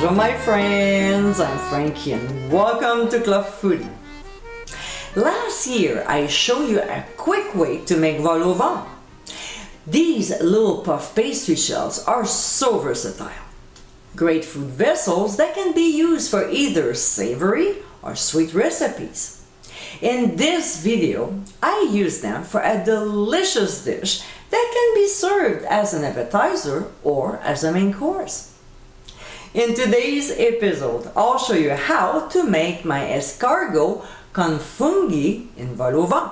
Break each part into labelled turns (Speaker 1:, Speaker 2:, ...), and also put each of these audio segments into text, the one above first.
Speaker 1: Bonjour my friends, I'm Frankie and welcome to Club Foodie. Last year I showed you a quick way to make vol au vent. These little puff pastry shells are so versatile. Great food vessels that can be used for either savory or sweet recipes. In this video, I use them for a delicious dish that can be served as an appetizer or as a main course. In today's episode, I'll show you how to make my escargot con funghi in vol au vent.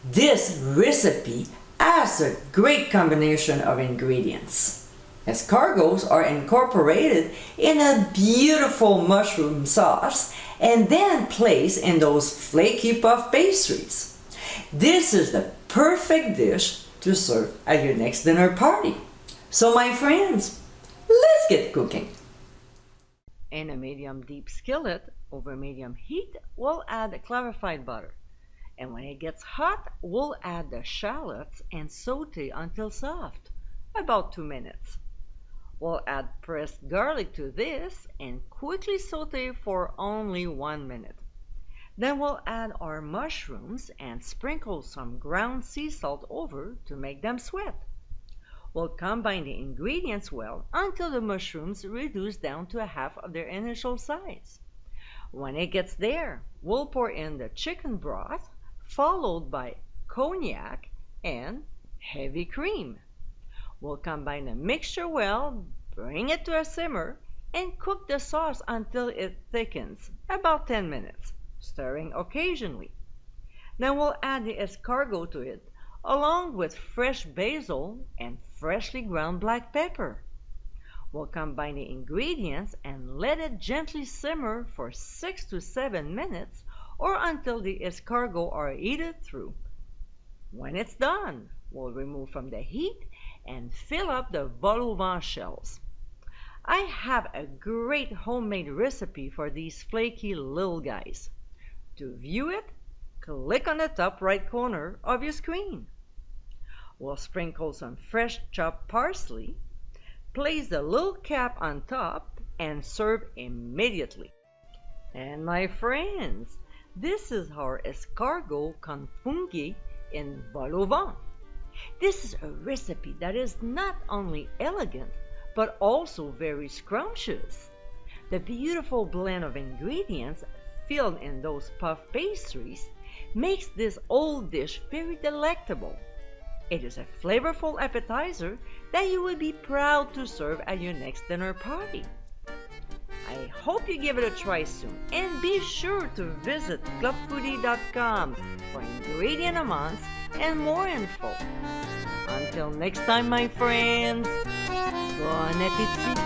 Speaker 1: This recipe has a great combination of ingredients. Escargots are incorporated in a beautiful mushroom sauce and then placed in those flaky puff pastries. This is the perfect dish to serve at your next dinner party. So my friends, let's get cooking. In a medium deep skillet over medium heat, we'll add clarified butter. And when it gets hot, we'll add the shallots and saute until soft, about 2 minutes. We'll add pressed garlic to this and quickly saute for only 1 minute. Then we'll add our mushrooms and sprinkle some ground sea salt over to make them sweat. We'll combine the ingredients well until the mushrooms reduce down to half of their initial size. When it gets there, we'll pour in the chicken broth, followed by cognac and heavy cream. We'll combine the mixture well, bring it to a simmer, and cook the sauce until it thickens, about 10 minutes, stirring occasionally. Then we'll add the escargot to it, along with fresh basil and freshly ground black pepper. We'll combine the ingredients and let it gently simmer for 6 to 7 minutes or until the escargot are heated through. When it's done, we'll remove from the heat and fill up the vol au vent shells. I have a great homemade recipe for these flaky little guys. To view it, click on the top right corner of your screen. We'll sprinkle some fresh chopped parsley, place the little cap on top, and serve immediately. And my friends, this is our escargot con funghi in vol au vent. This is a recipe that is not only elegant, but also very scrumptious. The beautiful blend of ingredients filled in those puff pastries makes this old dish very delectable. It is a flavorful appetizer that you will be proud to serve at your next dinner party. I hope you give it a try soon, and be sure to visit clubfoodie.com for ingredient amounts and more info. Until next time, my friends, bon appétit!